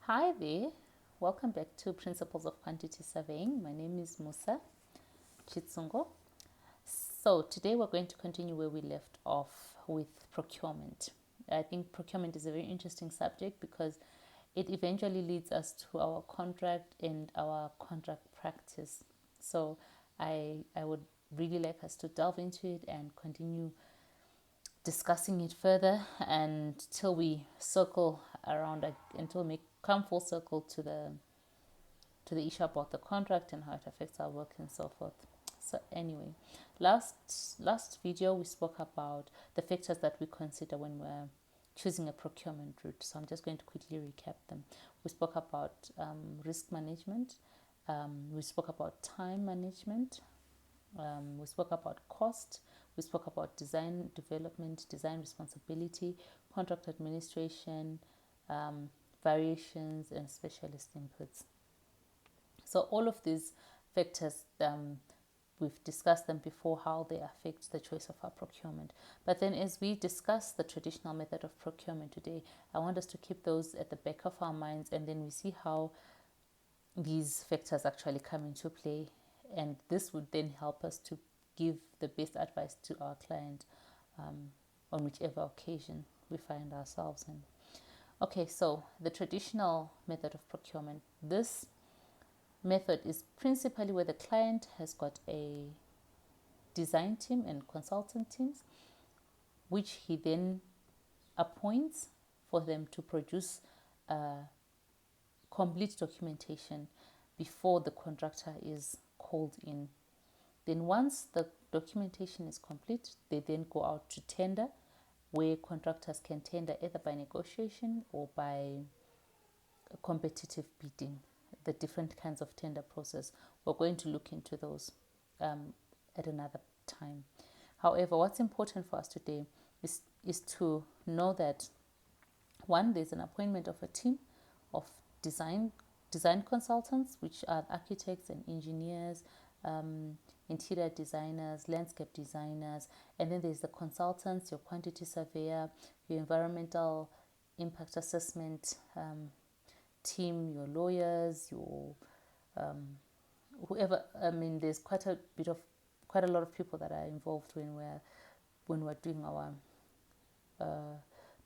Hi there, welcome back to Principles of Quantity Surveying. My name is Musa Chitsungo. So today we're going to continue where we left off with procurement. I think procurement is a very interesting subject because it eventually leads us to our contract and our contract practice. So I would really like us to delve into it and continue discussing it further until we circle around, until we come full circle to the issue about the contract and how it affects our work and so forth. So anyway, last video we spoke about the factors that we consider when we're choosing a procurement route. So I'm just going to quickly recap them. We spoke about risk management. We spoke about time management. We spoke about cost. We spoke about design development, design responsibility, contract administration, variations, and specialist inputs. So all of these factors, we've discussed them before, how they affect the choice of our procurement. But then as we discuss the traditional method of procurement today, I want us to keep those at the back of our minds, and then we see how these factors actually come into play. And this would then help us to give the best advice to our client on whichever occasion we find ourselves in. Okay, so the traditional method of procurement. This method is principally where the client has got a design team and consultant teams, which he then appoints for them to produce complete documentation before the contractor is called in. Then once the documentation is complete, they then go out to tender, where contractors can tender either by negotiation or by competitive bidding, the different kinds of tender process. We're going to look into those at another time. However, what's important for us today is to know that, one, there's an appointment of a team of design consultants, which are architects and engineers, interior designers, landscape designers, and then there's the consultants, your quantity surveyor, your environmental impact assessment team, your lawyers, your whoever. I mean, there's quite a lot of people that are involved when we're doing our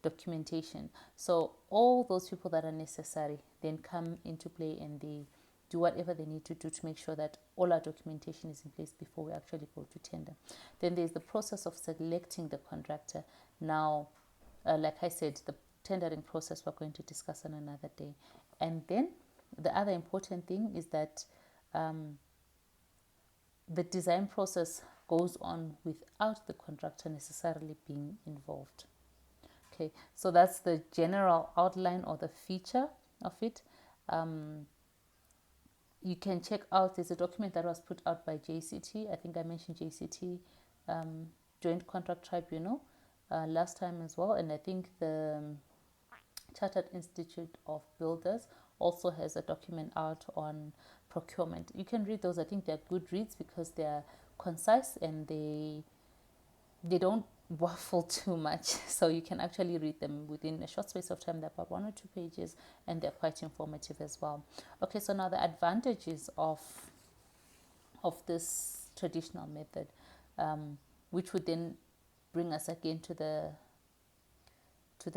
documentation. So all those people that are necessary then come into play, and they do whatever they need to do to make sure that all our documentation is in place before we actually go to tender. Then there's the process of selecting the contractor. Now, like I said, the tendering process we're going to discuss on another day. And then the other important thing is that the design process goes on without the contractor necessarily being involved. Okay, so that's the general outline or the feature of it. You can check out, there's a document that was put out by JCT. I think I mentioned JCT, Joint Contract Tribunal, last time as well. And I think the Chartered Institute of Builders also has a document out on procurement. You can read those. I think they're good reads because they're concise and they don't waffle too much, so you can actually read them within a short space of time. They're about 1 or 2 pages, and they're quite informative as well. Okay, so now the advantages of this traditional method, which would then bring us again to the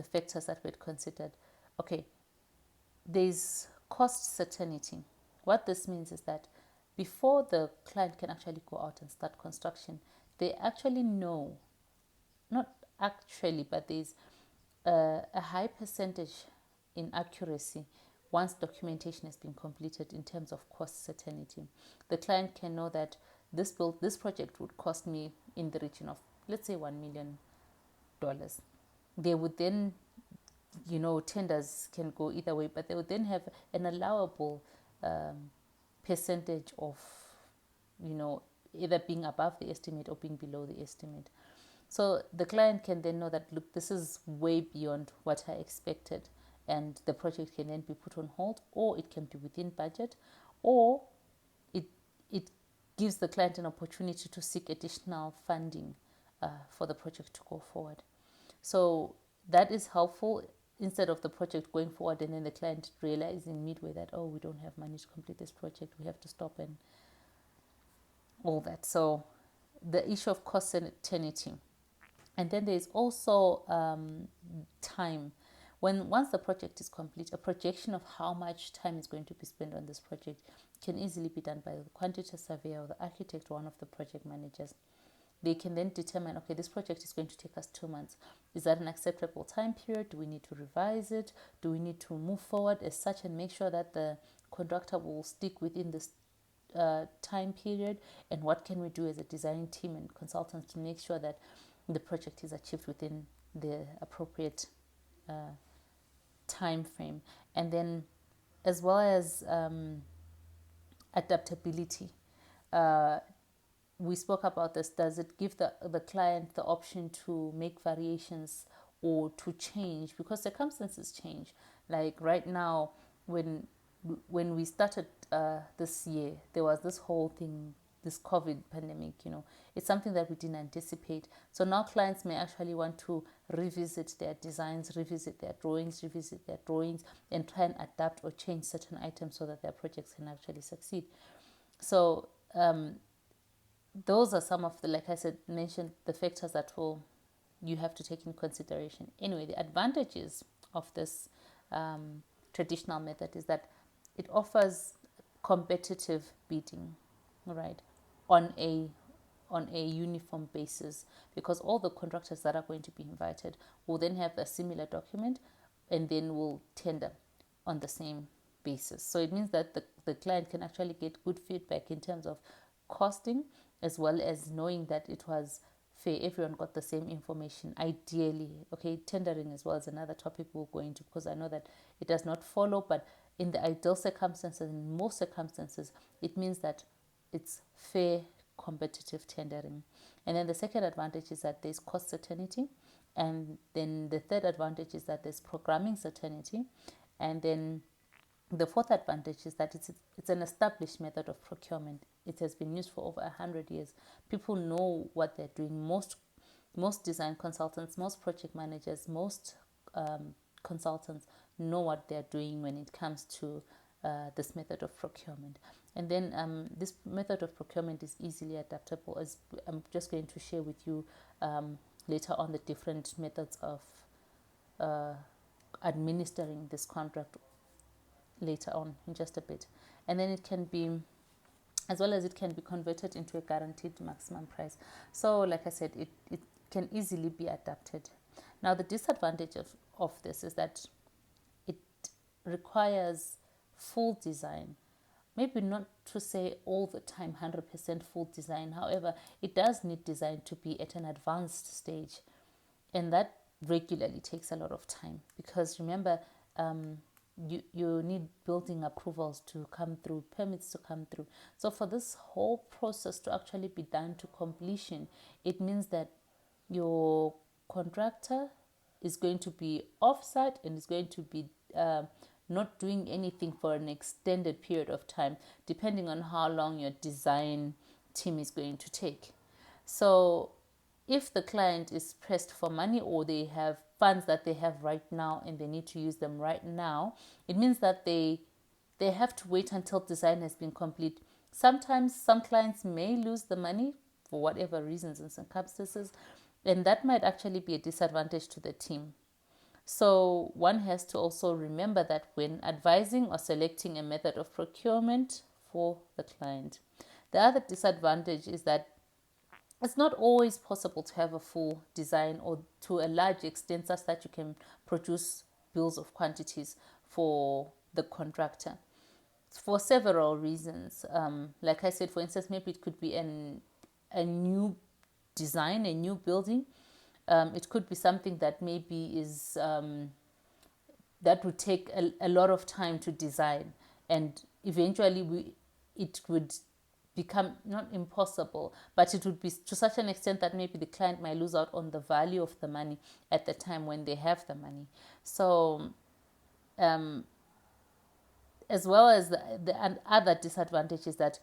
factors that we'd considered. Okay, there's cost certainty. What this means is that before the client can actually go out and start construction, they actually know, not actually, but there's a high percentage in accuracy once documentation has been completed in terms of cost certainty. The client can know that this project would cost me in the region of, let's say, $1 million. They would then, tenders can go either way, but they would then have an allowable percentage of, either being above the estimate or being below the estimate. So the client can then know that, look, this is way beyond what I expected, and the project can then be put on hold, or it can be within budget, or it gives the client an opportunity to seek additional funding for the project to go forward. So that is helpful instead of the project going forward and then the client realizing midway that, oh, we don't have money to complete this project, we have to stop and all that. So the issue of cost certainty. And then there's also time. Once the project is complete, a projection of how much time is going to be spent on this project can easily be done by the quantity surveyor or the architect or one of the project managers. They can then determine, okay, this project is going to take us 2 months. Is that an acceptable time period? Do we need to revise it? Do we need to move forward as such and make sure that the contractor will stick within this time period? And what can we do as a design team and consultants to make sure that the project is achieved within the appropriate time frame? And then as well as adaptability. We spoke about this. Does it give the client the option to make variations or to change? Because circumstances change. Like right now, when we started this year, there was this whole thing, this COVID pandemic, it's something that we didn't anticipate. So now clients may actually want to revisit their designs, revisit their drawings, and try and adapt or change certain items so that their projects can actually succeed. So those are some of the, like I said, mentioned the factors that you have to take in consideration. Anyway, the advantages of this traditional method is that it offers competitive bidding, right, on a uniform basis, because all the contractors that are going to be invited will then have a similar document and then will tender on the same basis. So it means that the client can actually get good feedback in terms of costing, as well as knowing that it was fair. Everyone got the same information, ideally. Okay, tendering as well is another topic we'll go into, because I know that it does not follow, but in the ideal circumstances, in most circumstances, it means that it's fair, competitive tendering. And then the second advantage is that there's cost certainty. And then the third advantage is that there's programming certainty. And then the fourth advantage is that it's an established method of procurement. It has been used for over 100 years. People know what they're doing. Most design consultants, most project managers, most consultants know what they're doing when it comes to this method of procurement. And then this method of procurement is easily adaptable, as I'm just going to share with you later on the different methods of administering this contract later on in just a bit. And then it can be, as well as it can be converted into a guaranteed maximum price. So like I said, it can easily be adapted. Now the disadvantage of this is that it requires full design. Maybe not to say all the time 100% full design. However, it does need design to be at an advanced stage. And that regularly takes a lot of time, because remember, you need building approvals to come through, permits to come through. So for this whole process to actually be done to completion, it means that your contractor is going to be off-site and is going to be not doing anything for an extended period of time, depending on how long your design team is going to take. So if the client is pressed for money, or they have funds that they have right now and they need to use them right now, it means that they have to wait until design has been complete. Sometimes some clients may lose the money for whatever reasons and circumstances, and that might actually be a disadvantage to the team. So one has to also remember that when advising or selecting a method of procurement for the client. The other disadvantage is that it's not always possible to have a full design, or to a large extent such that you can produce bills of quantities for the contractor, for several reasons. Like I said, for instance, maybe it could be a new design, a new building. It could be something that maybe is that would take a lot of time to design, and eventually it would become not impossible, but it would be to such an extent that maybe the client might lose out on the value of the money at the time when they have the money. So as well as the other disadvantage is that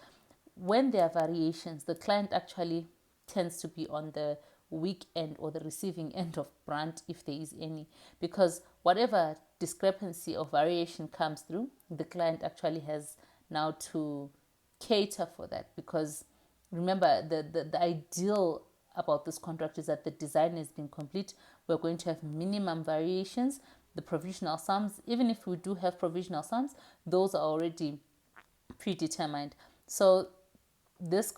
when there are variations, the client actually tends to be on the weak end or the receiving end of brunt, if there is any, because whatever discrepancy or variation comes through, the client actually has now to cater for that, because remember, the ideal about this contract is that the design has been complete. We're going to have minimum variations. The provisional sums, even if we do have provisional sums, those are already predetermined. So this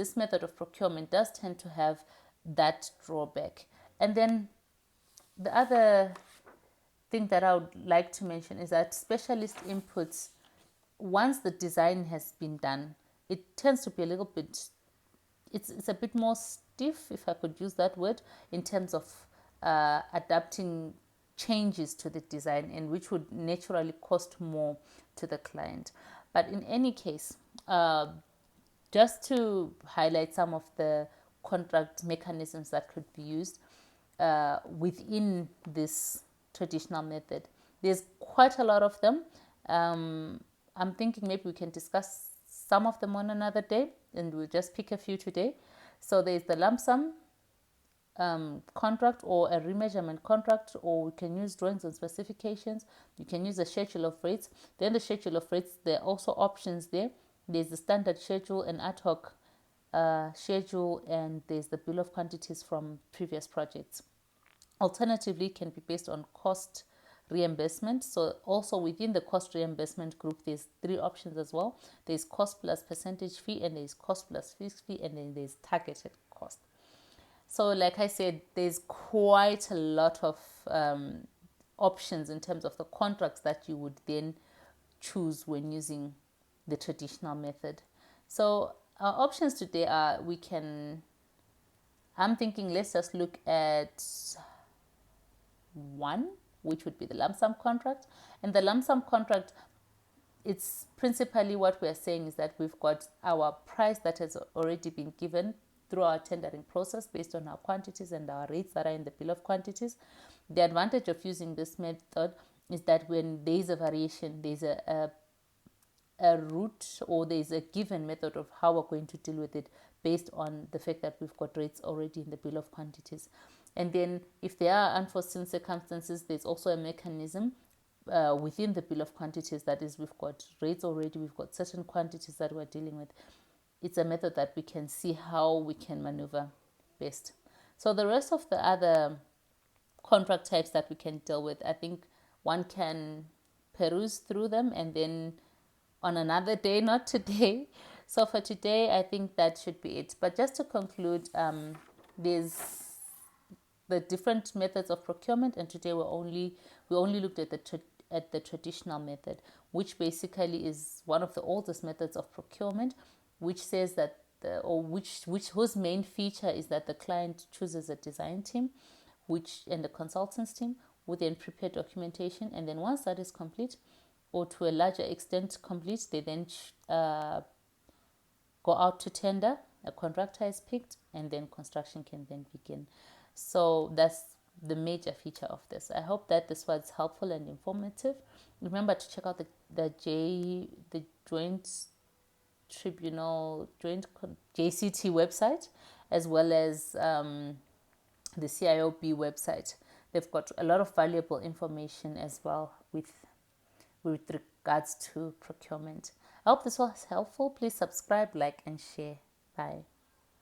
this method of procurement does tend to have that drawback. And then the other thing that I would like to mention is that specialist inputs, once the design has been done, it tends to be a little bit, it's a bit more stiff, if I could use that word, in terms of adapting changes to the design, and which would naturally cost more to the client. But in any case, just to highlight some of the contract mechanisms that could be used within this traditional method. There's quite a lot of them. I'm thinking maybe we can discuss some of them on another day, and we'll just pick a few today. So there's the lump sum contract, or a remeasurement contract, or we can use drawings and specifications. You can use a schedule of rates. Then the schedule of rates, there are also options there. There's the standard schedule, and ad hoc schedule, and there's the bill of quantities from previous projects. Alternatively, it can be based on cost reimbursement. So also within the cost reimbursement group, there's 3 options as well. There's cost plus percentage fee, and there's cost plus fixed fee, and then there's targeted cost. So like I said, there's quite a lot of options in terms of the contracts that you would then choose when using the traditional method. So our options today are, I'm thinking let's just look at one, which would be the lump sum contract. And the lump sum contract, it's principally what we're saying is that we've got our price that has already been given through our tendering process based on our quantities and our rates that are in the bill of quantities. The advantage of using this method is that when there is a variation, there's a route, or there's a given method of how we're going to deal with it based on the fact that we've got rates already in the bill of quantities. And then if there are unforeseen circumstances, there's also a mechanism within the bill of quantities, that is, we've got rates already, we've got certain quantities that we're dealing with. It's a method that we can see how we can maneuver best. So the rest of the other contract types that we can deal with, I think one can peruse through them, and then on another day, not today. So for today, I think that should be it. But just to conclude, there's the different methods of procurement, and today we only looked at the traditional method, which basically is one of the oldest methods of procurement, which says that whose main feature is that the client chooses a design team, and the consultants team would then prepare documentation, and then once that is complete, or to a larger extent complete, they then go out to tender, a contractor is picked, and then construction can then begin. So that's the major feature of this. I hope that this was helpful and informative. Remember to check out the Joint Tribunal, JCT website, as well as the CIOB website. They've got a lot of valuable information as well with regards to procurement. I hope this was helpful. Please subscribe, like, and share. Bye.